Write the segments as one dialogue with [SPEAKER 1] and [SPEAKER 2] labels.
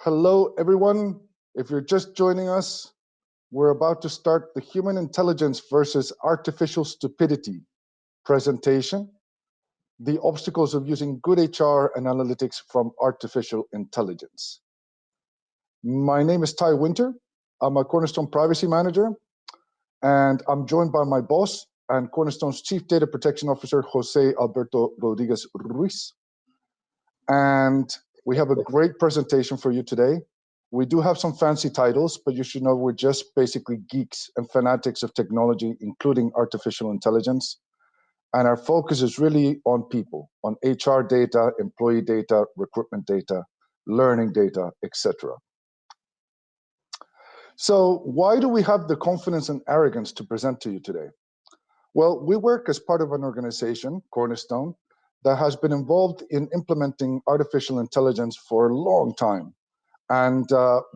[SPEAKER 1] Hello, everyone. If you're just joining us, we're about to start the Human Intelligence versus Artificial Stupidity presentation, the obstacles of using good HR and analytics from artificial intelligence. My name is Thyronne Winter. I'm a Cornerstone Privacy Manager, and I'm joined by my boss and Cornerstone's Chief Data Protection Officer, José Rodriguez Ruiz. And we have a great presentation for you today. We do have some fancy titles, but you should know we're just basically geeks and fanatics of technology, including artificial intelligence. And our focus is really on people, on HR data, employee data, recruitment data, learning data, etc. So why do we have the confidence and arrogance to present to you today? Well, we work as part of an organization, Cornerstone, that has been involved in implementing artificial intelligence for a long time. And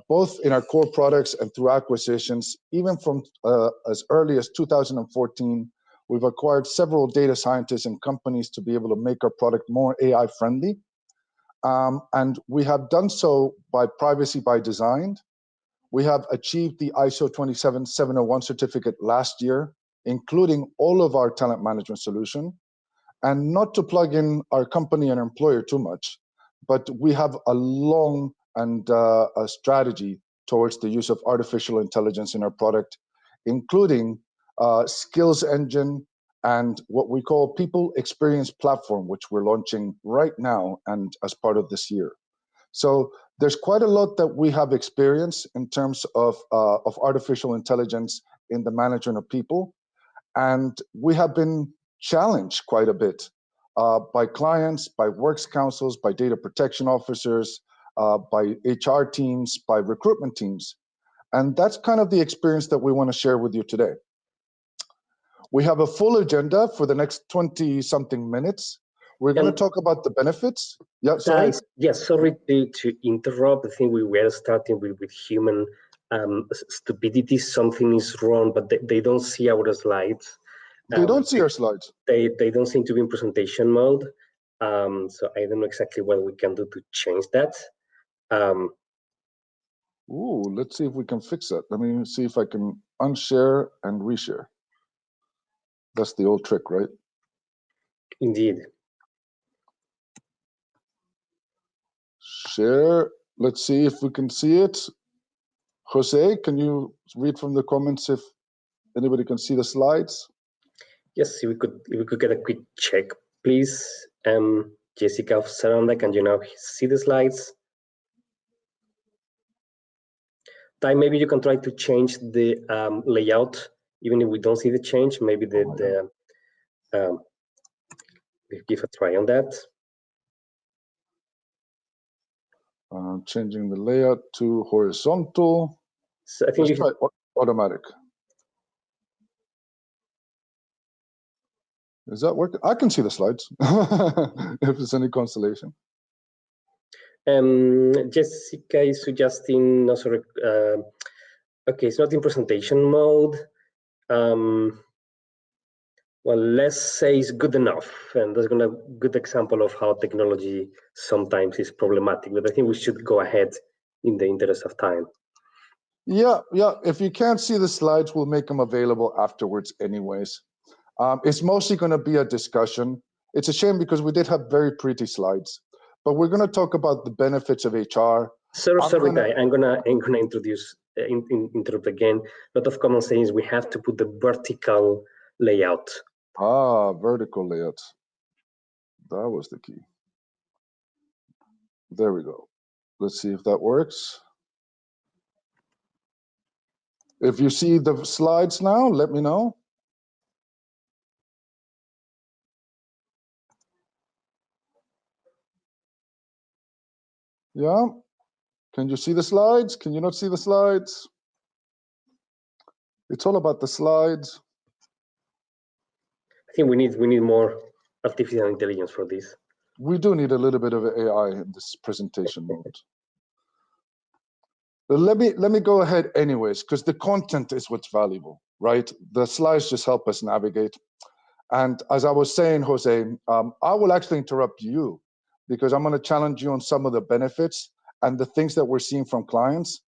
[SPEAKER 1] both in our core products and through acquisitions, even from as early as 2014, we've acquired several data scientists and companies to be able to make our product more AI friendly. And we have done so by privacy by design. We have achieved the ISO 27701 certificate last year, including all of our talent management solution. And not to plug in our company and employer too much, but we have a long and a strategy towards the use of artificial intelligence in our product, including skills engine and what we call people experience platform, which we're launching right now and as part of this year. So there's quite a lot that we have experience in terms of artificial intelligence in the management of people. And we have been challenged quite a bit by clients, by works councils, by data protection officers, by HR teams, by recruitment teams. And that's kind of the experience that we want to share with you today. We have a full agenda for the next 20-something minutes. We're going to talk about the benefits. Yeah, sorry.
[SPEAKER 2] Yes, sorry to interrupt. I think we were starting with human stupidity. Something is wrong, but they don't see our slides.
[SPEAKER 1] They don't see our slides.
[SPEAKER 2] They don't seem to be in presentation mode. So I don't know exactly what we can do to change that.
[SPEAKER 1] Let's see if we can fix that. Let me see if I can unshare and reshare. That's the old trick, right?
[SPEAKER 2] Indeed.
[SPEAKER 1] Share. Let's see if we can see it. Jose, can you read from the comments if anybody can see the slides?
[SPEAKER 2] Yes, if we could get a quick check, please. Jessica of Saranda, can you now see the slides? Ty, maybe you can try to change the layout, even if we don't see the change. Maybe give a try on that.
[SPEAKER 1] Changing the layout to horizontal.
[SPEAKER 2] So I think
[SPEAKER 1] you try automatic. Is that working? I can see the slides, if there's any consolation.
[SPEAKER 2] Jessica is suggesting, no, sorry, okay, it's not in presentation mode. Well, let's say it's good enough, and that's a good example of how technology sometimes is problematic, but I think we should go ahead in the interest of time.
[SPEAKER 1] Yeah, if you can't see the slides, we'll make them available afterwards anyways. It's mostly going to be a discussion. It's a shame because we did have very pretty slides, but we're going to talk about the benefits of HR.
[SPEAKER 2] Sorry, I'm gonna interrupt again. A lot of common sayings, we have to put the vertical layout.
[SPEAKER 1] Vertical layout. That was the key. There we go. Let's see if that works. If you see the slides now, let me know. Yeah, can you see the slides? Can you not see the slides? It's all about the slides.
[SPEAKER 2] I think we need more artificial intelligence for this.
[SPEAKER 1] We do need a little bit of AI in this presentation mode. But let me go ahead anyways, because the content is what's valuable, right? The slides just help us navigate. And as I was saying, Jose, I will actually interrupt you because I'm going to challenge you on some of the benefits and the things that we're seeing from clients.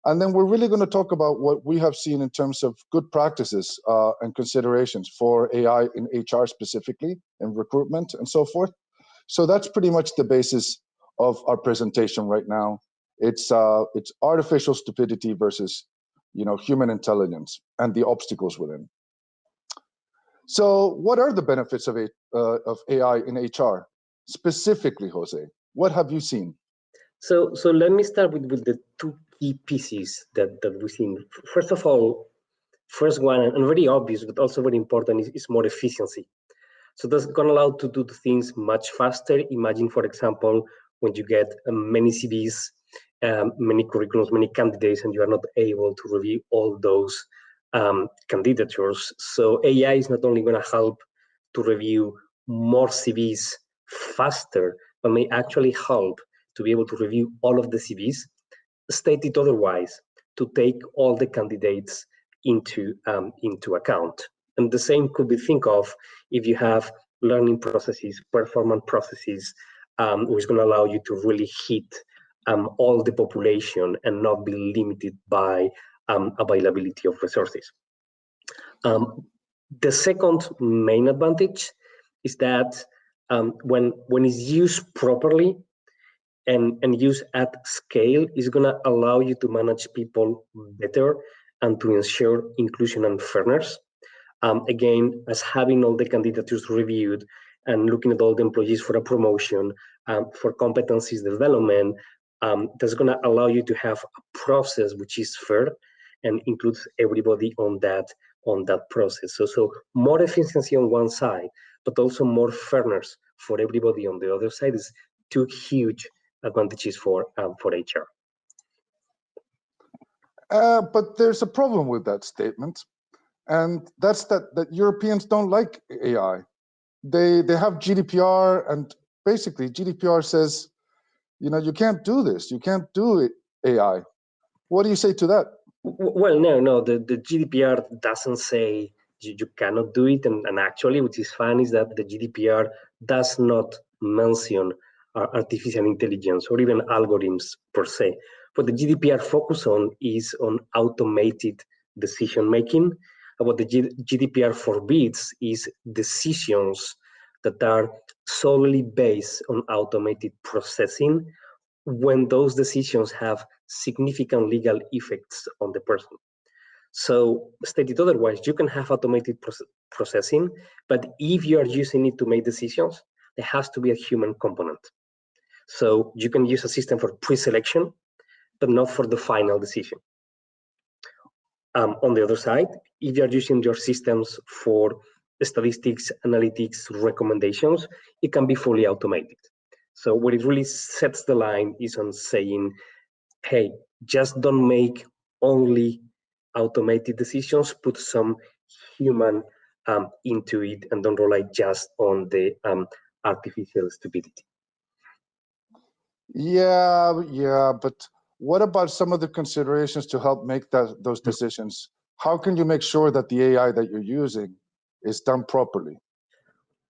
[SPEAKER 1] And then we're really going to talk about what we have seen in terms of good practices and considerations for AI in HR specifically, in recruitment and so forth. So that's pretty much the basis of our presentation right now. It's artificial stupidity versus, human intelligence and the obstacles within. So what are the benefits of AI in HR? Specifically, Jose, what have you seen?
[SPEAKER 2] So let me start with the two key pieces that we've seen. First of all, first one, and very obvious, but also very important, is more efficiency. So that's going to allow to do things much faster. Imagine, for example, when you get many CVs, many curriculums, many candidates, and you are not able to review all those candidatures. So AI is not only going to help to review more CVs faster, but may actually help to be able to review all of the CVs, stated otherwise, to take all the candidates into account. And the same could be think of if you have learning processes, performance processes, which is going to allow you to really hit all the population and not be limited by availability of resources. The second main advantage is that when it's used properly and used at scale, is going to allow you to manage people better and to ensure inclusion and fairness. Again, as having all the candidatures reviewed and looking at all the employees for a promotion, for competencies development, that's going to allow you to have a process which is fair and includes everybody on that process. So more efficiency on one side, but also more fairness for everybody on the other side is two huge advantages for HR.
[SPEAKER 1] But there's a problem with that statement, and that's that Europeans don't like AI. They have GDPR, and basically GDPR says, you can't do this. You can't do AI. What do you say to that?
[SPEAKER 2] Well, no, the GDPR doesn't say you cannot do it, and actually, which is fun, is that the GDPR does not mention artificial intelligence or even algorithms per se. What the GDPR focus on is on automated decision making. And what the GDPR forbids is decisions that are solely based on automated processing when those decisions have significant legal effects on the person. So stated otherwise, you can have automated processing, but if you are using it to make decisions, there has to be a human component. So you can use a system for pre-selection, but not for the final decision. On the other side, if you're using your systems for statistics, analytics, recommendations, it can be fully automated. So what it really sets the line is on saying, hey, just don't make only automated decisions, put some human into it, and don't rely just on the artificial stupidity.
[SPEAKER 1] Yeah, but what about some of the considerations to help make those decisions? How can you make sure that the AI that you're using is done properly?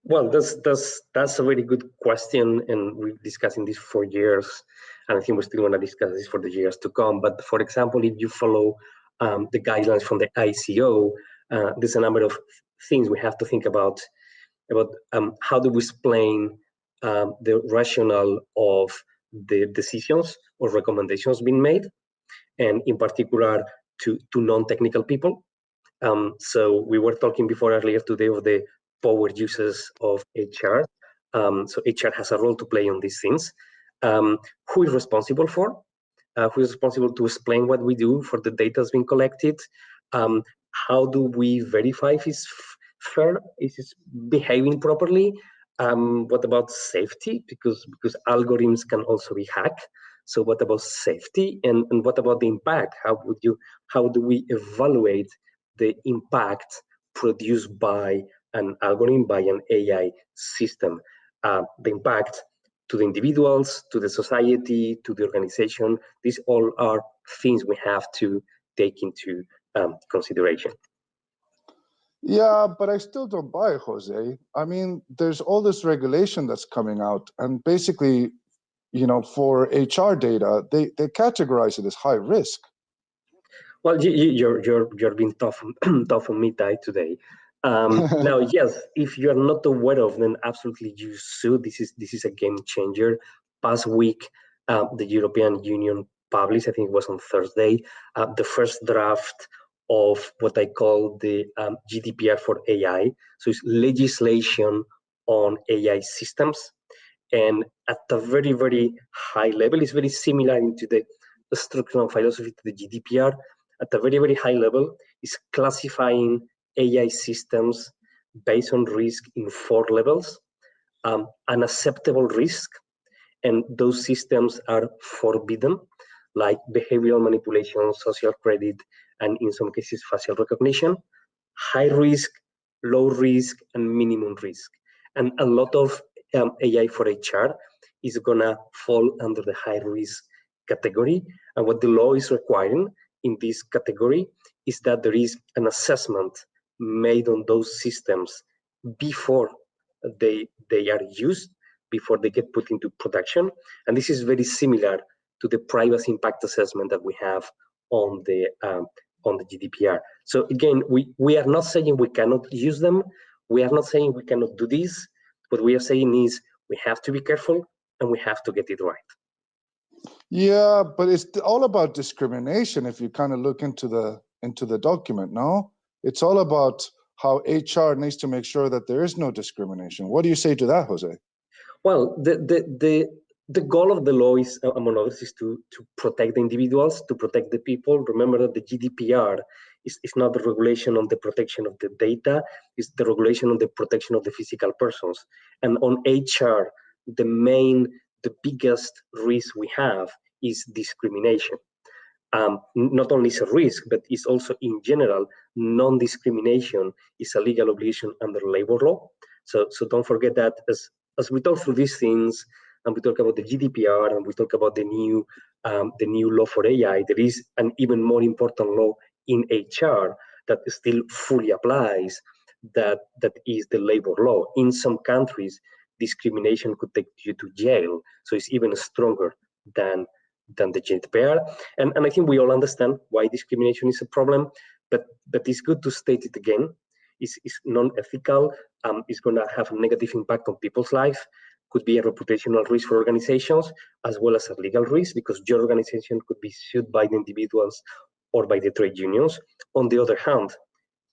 [SPEAKER 2] Well, that's a very good question, and we're discussing this for years, and I think we're still going to discuss this for the years to come. But for example, if you follow the guidelines from the ICO, there's a number of things we have to think about how do we explain the rationale of the decisions or recommendations being made, and in particular to non-technical people. So we were talking before earlier today of the power uses of HR. So HR has a role to play on these things. Who is responsible for? Who is responsible to explain what we do for the data that's been collected? How do we verify if it's fair? Is it behaving properly? What about safety? Because algorithms can also be hacked. So what about safety? And what about the impact? How do we evaluate the impact produced by an algorithm, by an AI system? The impact to the individuals, to the society, to the organization. These all are things we have to take into consideration.
[SPEAKER 1] Yeah, but I still don't buy it, Jose. I mean, there's all this regulation that's coming out, and basically, for HR data, they categorize it as high risk.
[SPEAKER 2] Well, you're being tough tough on me, Ty, today. Now, yes, if you are not aware of, then absolutely you should. This is a game changer. Past week, the European Union published, I think it was on Thursday, the first draft of what I call the GDPR for AI. So it's legislation on AI systems, and at a very, very high level, it's very similar into the structural philosophy to the GDPR. At a very, very high level, is classifying AI systems based on risk in 4 levels. Unacceptable risk, and those systems are forbidden, like behavioral manipulation, social credit, and in some cases, facial recognition. High risk, low risk, and minimum risk. And a lot of AI for HR is gonna fall under the high risk category. And what the law is requiring in this category is that there is an assessment made on those systems before they are used, before they get put into production. And this is very similar to the privacy impact assessment that we have on the GDPR. So again, we are not saying we cannot use them. We are not saying we cannot do this. What we are saying is we have to be careful and we have to get it right.
[SPEAKER 1] Yeah, but it's all about discrimination. If you kind of look into the document, no, it's all about how HR needs to make sure that there is no discrimination. What do you say to that, Jose?
[SPEAKER 2] Well, the goal of the law is, among others, is to protect the individuals, to protect the people. Remember that the GDPR is not the regulation on the protection of the data, it's the regulation on the protection of the physical persons. And on HR, the biggest risk we have is discrimination. Not only is a risk, but it's also in general, non-discrimination is a legal obligation under labor law. So don't forget that as we talk through these things, and we talk about the GDPR, and we talk about the new law for AI, there is an even more important law in HR that still fully applies, that is the labor law. In some countries, discrimination could take you to jail, so it's even stronger than the GDPR. And I think we all understand why discrimination is a problem, but it's good to state it again. It's non-ethical, it's going to have a negative impact on people's life, could be a reputational risk for organizations, as well as a legal risk, because your organization could be sued by the individuals or by the trade unions. On the other hand,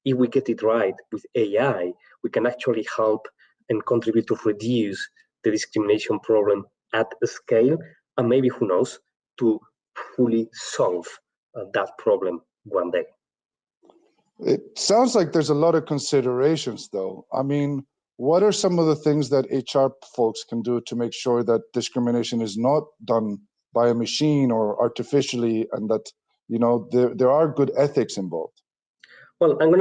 [SPEAKER 2] if we get it right with AI, we can actually help and contribute to reduce the discrimination problem at a scale, and maybe, who knows, to fully solve that problem one day.
[SPEAKER 1] It sounds like there's a lot of considerations, though. I mean, what are some of the things that HR folks can do to make sure that discrimination is not done by a machine or artificially, and that there are good ethics involved?
[SPEAKER 2] Well, I'm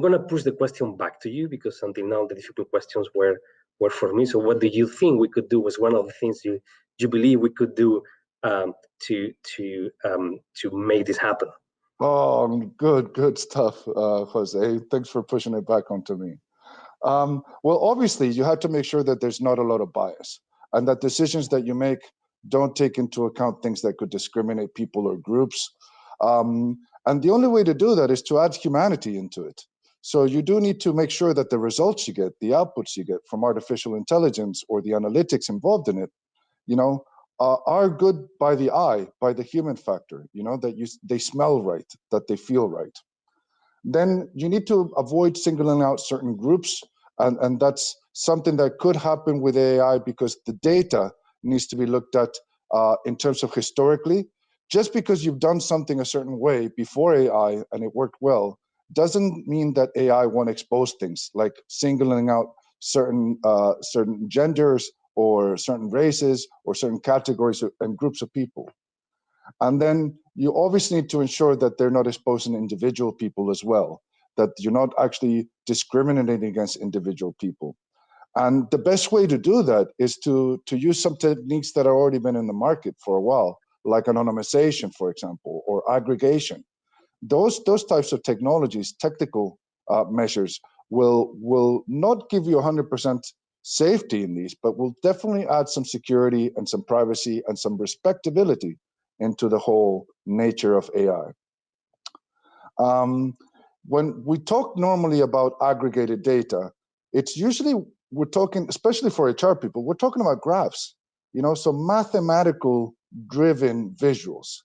[SPEAKER 2] gonna push the question back to you, because until now the difficult questions were for me. So what do you think we could do? Was one of the things you believe we could do to make this happen?
[SPEAKER 1] Oh, good stuff, Jose. Thanks for pushing it back onto me. Well, obviously, you have to make sure that there's not a lot of bias, and that decisions that you make don't take into account things that could discriminate people or groups. And the only way to do that is to add humanity into it. So you do need to make sure that the results you get, the outputs you get from artificial intelligence or the analytics involved in it, are good by the eye, by the human factor, that they smell right, that they feel right. Then you need to avoid singling out certain groups, and that's something that could happen with AI, because the data needs to be looked at in terms of historically. Just because you've done something a certain way before AI and it worked well, doesn't mean that AI won't expose things, like singling out certain genders or certain races or certain categories and groups of people. And then you obviously need to ensure that they're not exposing individual people as well, that you're not actually discriminating against individual people. And the best way to do that is to use some techniques that have already been in the market for a while, like anonymization, for example, or aggregation. Those types of technologies, technical measures, will not give you 100% safety in these, but will definitely add some security and some privacy and some respectability into the whole nature of AI. When we talk normally about aggregated data, it's usually, we're talking, especially for HR people, we're talking about graphs, you know, so mathematical driven visuals,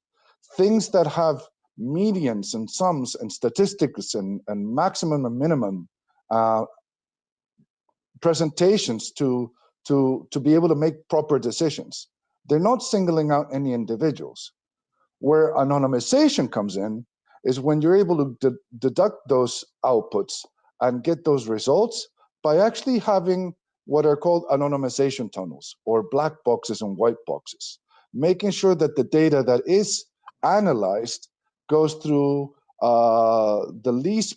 [SPEAKER 1] things that have medians and sums and statistics and maximum and minimum presentations to be able to make proper decisions. They're not singling out any individuals. Where anonymization comes in is when you're able to deduct those outputs and get those results by actually having what are called anonymization tunnels, or black boxes and white boxes, making sure that the data that is analyzed goes through the least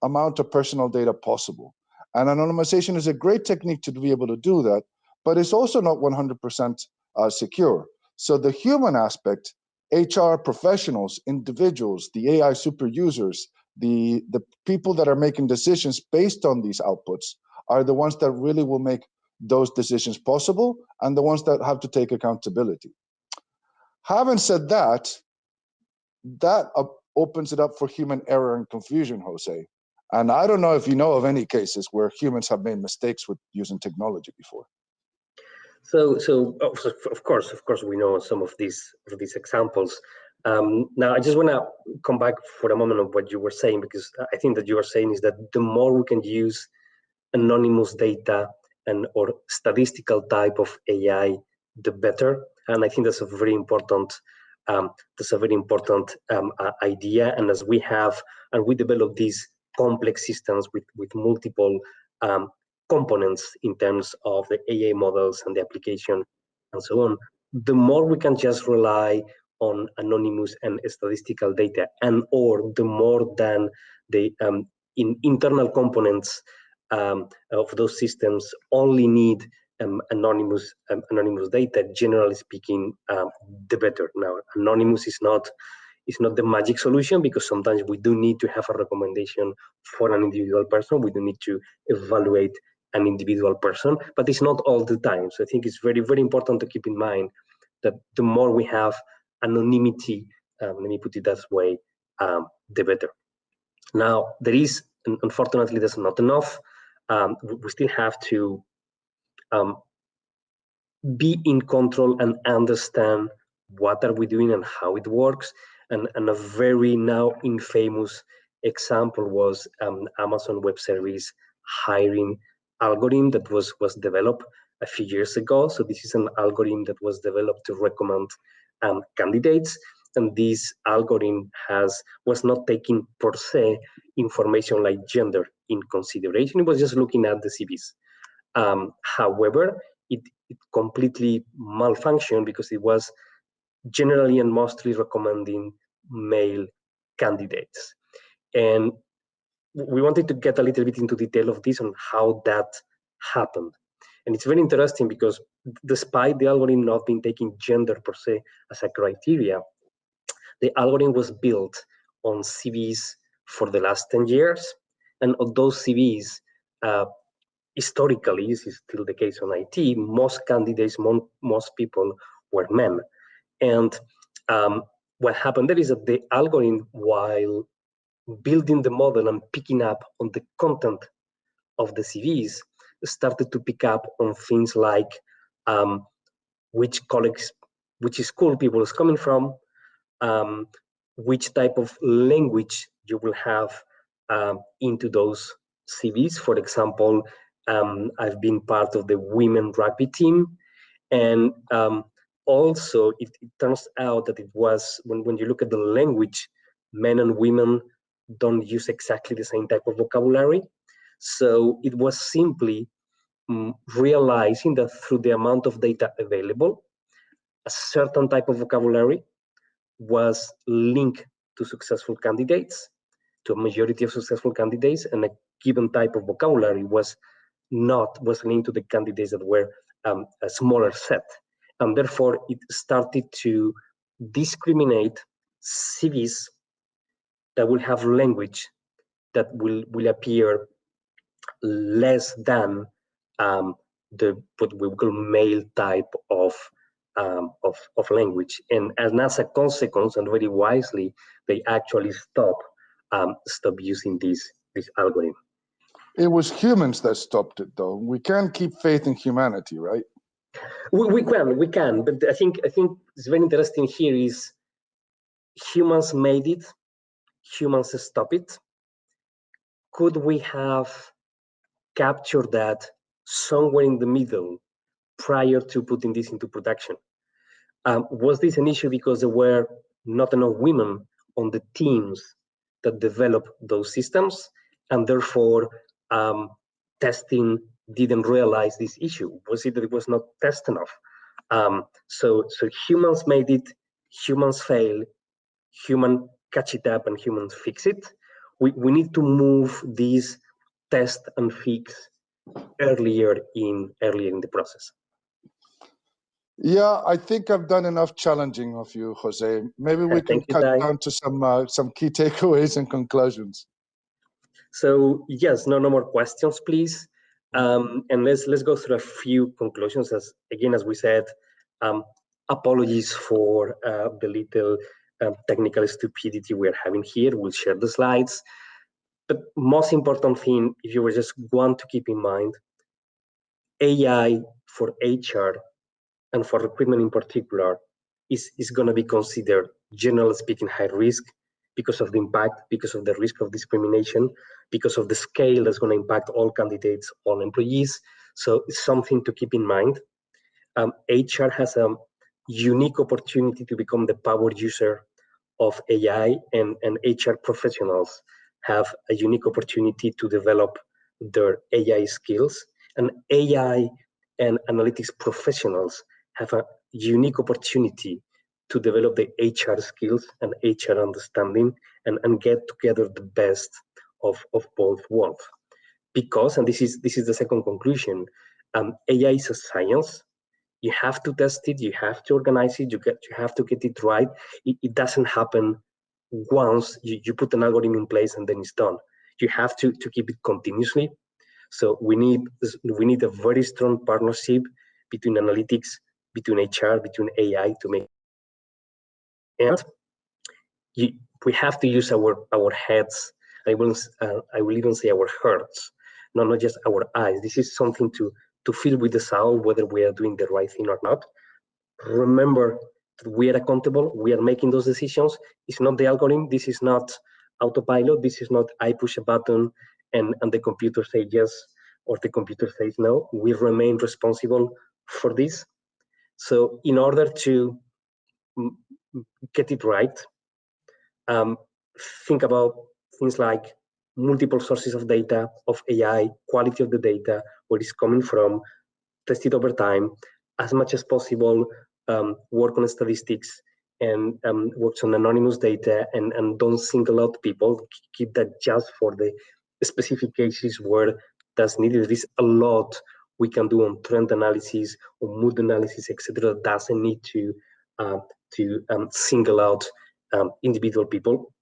[SPEAKER 1] amount of personal data possible. And anonymization is a great technique to be able to do that, but it's also not 100% secure. So the human aspect, HR professionals, individuals, the AI super users, the people that are making decisions based on these outputs are the ones that really will make those decisions possible and the ones that have to take accountability. Having said that, that opens it up for human error and confusion, Jose. And I don't know if you know of any cases where humans have made mistakes with using technology before.
[SPEAKER 2] So of course we know some of these examples. Now I just want to come back for a moment of what you were saying, because I think that you are saying is that the more we can use anonymous data and or statistical type of AI, the better. And I think that's a very important idea. And as we have and we develop these complex systems with multiple components in terms of the AI models and the application and so on, the more we can just rely on anonymous and statistical data, and or the more than the internal components of those systems only need anonymous data, generally speaking, the better. Now, anonymous is not the magic solution, because sometimes we do need to have a recommendation for an individual person. We do need to evaluate an individual person, but it's not all the time. So I think it's very, very important to keep in mind that the more we have anonymity, let me put it that way, the better. Now, there is, unfortunately, that's not enough. We still have to be in control and understand what are we doing and how it works. And a very now infamous example was Amazon Web Service hiring algorithm that was developed a few years ago. So this is an algorithm that was developed to recommend candidates. And this algorithm was not taking per se information like gender in consideration. It was just looking at the CVs. However, it completely malfunctioned because it was generally and mostly recommending male candidates. And we wanted to get a little bit into detail of this and how that happened. And it's very interesting because despite the algorithm not being taking gender per se as a criteria, the algorithm was built on CVs for the last 10 years. And of those CVs, historically, this is still the case on IT, most candidates, most people were men. And what happened there is that the algorithm, while building the model and picking up on the content of the CVs, started to pick up on things like which school people is coming from, which type of language you will have into those CVs. For example, I've been part of the women rugby team, and also it turns out that it was, when you look at the language, men and women don't use exactly the same type of vocabulary. So it was simply realizing that through the amount of data available, a certain type of vocabulary was linked to successful candidates, to a majority of successful candidates, and a given type of vocabulary was linked to the candidates that were a smaller set. And therefore, it started to discriminate CVs that will have language that will appear less than what we call male type of language, and as a consequence, and very wisely, they actually stop using this algorithm.
[SPEAKER 1] It was humans that stopped it, though. We can't keep faith in humanity, right?
[SPEAKER 2] We can, but I think it's very interesting here is humans made it, humans stop it. Could we have captured that somewhere in the middle prior to putting this into production? Was this an issue because there were not enough women on the teams that developed those systems, and therefore testing didn't realize this issue? Was it that it was not test enough? So humans made it, humans fail, human catch it up, and humans fix it. We need to move these test and fix earlier in the process.
[SPEAKER 1] Yeah, I think I've done enough challenging of you, Jose. Maybe we can cut down to some key takeaways and conclusions.
[SPEAKER 2] So yes, no more questions, please. And let's go through a few conclusions. As we said, apologies for the little technical stupidity we're having here. We'll share the slides. But most important thing, if you just want to keep in mind, AI for HR and for recruitment in particular is going to be considered, generally speaking, high risk because of the impact, because of the risk of discrimination, because of the scale that's going to impact all candidates, all employees. So it's something to keep in mind. HR has a unique opportunity to become the power user of AI, and HR professionals have a unique opportunity to develop their AI skills. And AI and analytics professionals have a unique opportunity to develop the HR skills and HR understanding and get together the best of both worlds. Because, and this is the second conclusion, AI is a science. You have to test it, you have to organize it, you have to get it right. It doesn't happen once you put an algorithm in place and then it's done. You have to keep it continuously. So we need a very strong partnership between analytics, between HR, between AI to make. And we have to use our heads. I will even say our hearts, not just our eyes. This is something to feel with the soul whether we are doing the right thing or not. Remember that we are accountable. We are making those decisions. It's not the algorithm. This is not autopilot. This is not I push a button and the computer says yes or the computer says no. We remain responsible for this. So in order to get it right, think about things like multiple sources of data, of AI, quality of the data, where it's coming from, test it over time, as much as possible, work on statistics and works on anonymous data, and don't single out people. Keep that just for the specific cases where that's needed. There is a lot we can do on trend analysis, or mood analysis, etc. That doesn't need to single out individual people.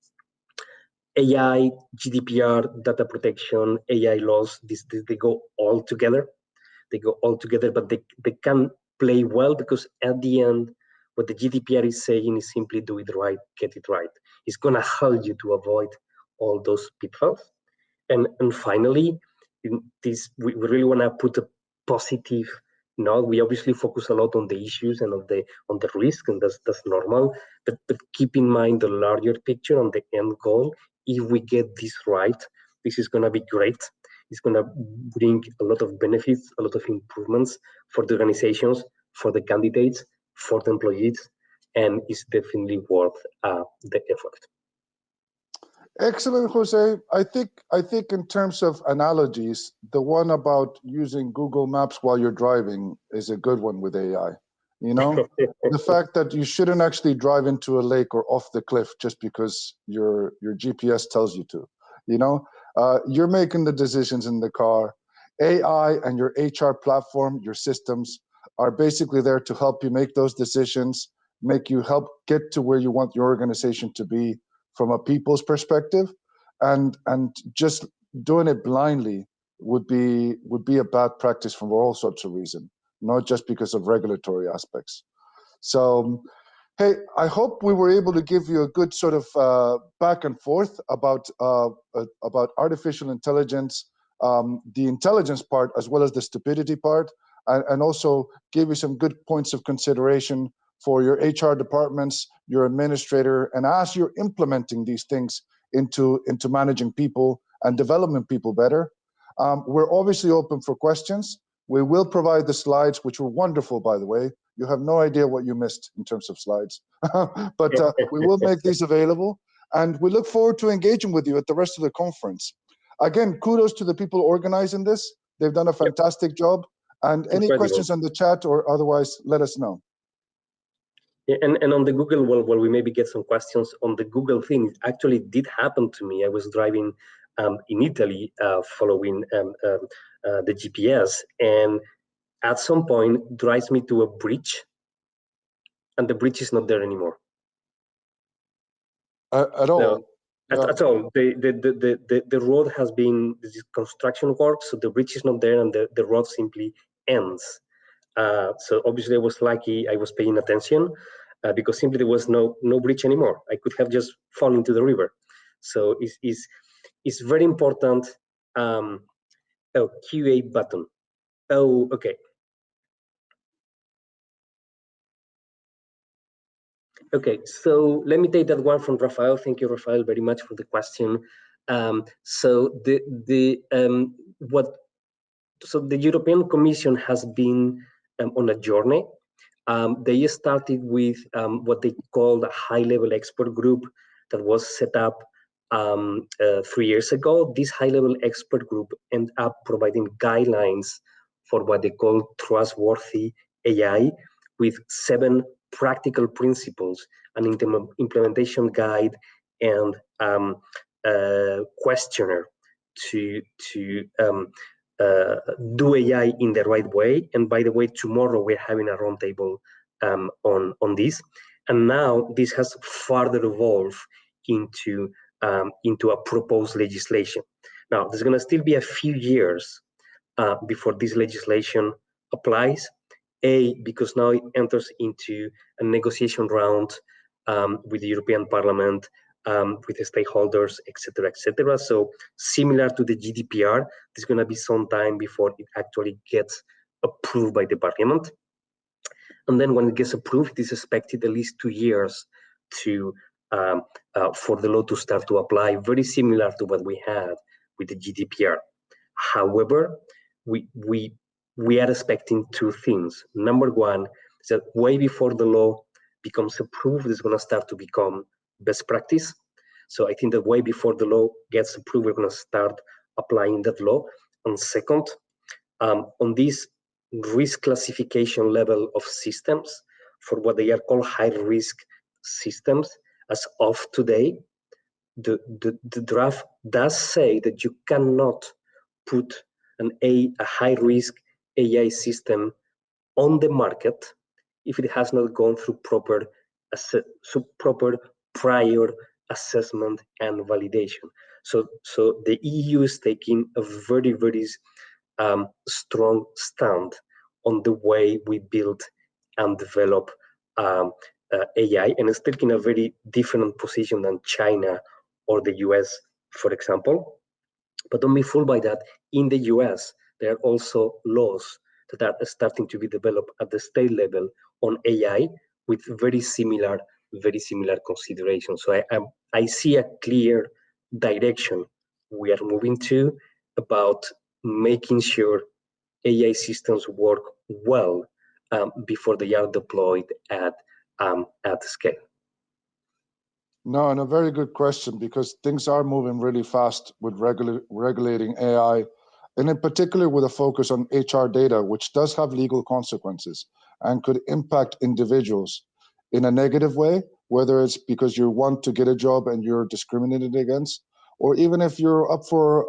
[SPEAKER 2] AI, GDPR, data protection, AI laws, they go all together. They go all together, but they can play well, because at the end, what the GDPR is saying is simply do it right, get it right. It's going to help you to avoid all those pitfalls. And finally, we really want to put a positive note. We obviously focus a lot on the issues and on the risk, and that's normal. But keep in mind the larger picture on the end goal. If we get this right, this is going to be great. It's going to bring a lot of benefits, a lot of improvements for the organizations, for the candidates, for the employees, and it's definitely worth the effort.
[SPEAKER 1] Excellent, Jose. I think in terms of analogies, the one about using Google Maps while you're driving is a good one with AI. You know, the fact that you shouldn't actually drive into a lake or off the cliff just because your GPS tells you to. You know, you're making the decisions in the car. AI and your HR platform, your systems, are basically there to help you make those decisions, make you help get to where you want your organization to be from a people's perspective, and just doing it blindly would be a bad practice for all sorts of reasons, not just because of regulatory aspects. So, hey, I hope we were able to give you a good sort of back and forth about artificial intelligence, the intelligence part as well as the stupidity part, and also give you some good points of consideration for your HR departments, your administrator, and as you're implementing these things into managing people and developing people better. We're obviously open for questions. We will provide the slides, which were wonderful, by the way. You have no idea what you missed in terms of slides. But we will make these available, and we look forward to engaging with you at the rest of the conference. Again, kudos to the people organizing this. They've done a fantastic job. And any questions on the chat or otherwise, let us know.
[SPEAKER 2] Yeah, and on the Google, well, we maybe get some questions on the Google thing. It actually did happen to me. I was driving in Italy following the GPS, and at some point drives me to a bridge, and the bridge is not there anymore.
[SPEAKER 1] At all?
[SPEAKER 2] No, at all. The road has been construction work, so the bridge is not there, and the road simply ends. So obviously I was lucky I was paying attention because simply there was no bridge anymore. I could have just fallen into the river. So it's very important. Oh, QA button. Oh, okay. Okay, so let me take that one from Rafael. Thank you, Rafael, very much for the question. So the European Commission has been on a journey. They started with what they called a high-level expert group that was set up 3 years ago. This high-level expert group ended up providing guidelines for what they call trustworthy AI with 7 practical principles, an implementation guide, and questionnaire to do AI in the right way. And by the way, tomorrow we're having a roundtable on this. And now this has further evolved into a proposed legislation. Now, there's going to still be a few years before this legislation applies. Because now it enters into a negotiation round with the European Parliament, with the stakeholders, etc., etc. So similar to the GDPR, there's going to be some time before it actually gets approved by the Parliament. And then when it gets approved, it is expected at least 2 years to for the law to start to apply, very similar to what we had with the GDPR. However, we are expecting 2 things. Number one is that way before the law becomes approved, it's going to start to become best practice. So I think that way before the law gets approved, we're going to start applying that law. And second, on this risk classification level of systems, for what they are called high-risk systems, as of today, the draft does say that you cannot put a high-risk AI system on the market if it has not gone through proper prior assessment and validation. So the EU is taking a very, very strong stand on the way we build and develop AI, and it's taking a very different position than China or the US, for example. But don't be fooled by that. In the US, there are also laws that are starting to be developed at the state level on AI with very similar considerations. So I see a clear direction we are moving to about making sure AI systems work well before they are deployed at scale.
[SPEAKER 1] No, and a very good question, because things are moving really fast with regulating AI, and in particular with a focus on HR data, which does have legal consequences and could impact individuals in a negative way, whether it's because you want to get a job and you're discriminated against, or even if you're up for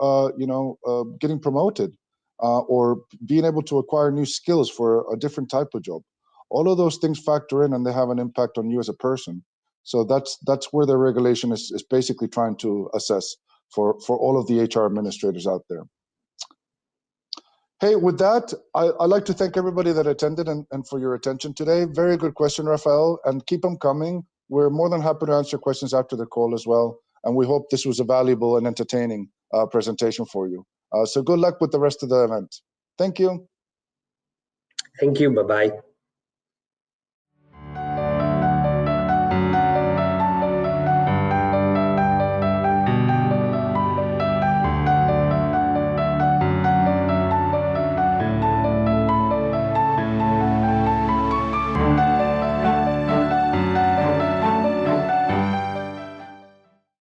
[SPEAKER 1] getting promoted or being able to acquire new skills for a different type of job. All of those things factor in, and they have an impact on you as a person. So that's where the regulation is basically trying to assess for all of the HR administrators out there. Hey, with that, I'd like to thank everybody that attended and for your attention today. Very good question, Rafael, and keep them coming. We're more than happy to answer questions after the call as well. And we hope this was a valuable and entertaining presentation for you. So good luck with the rest of the event. Thank you.
[SPEAKER 2] Thank you. Bye-bye.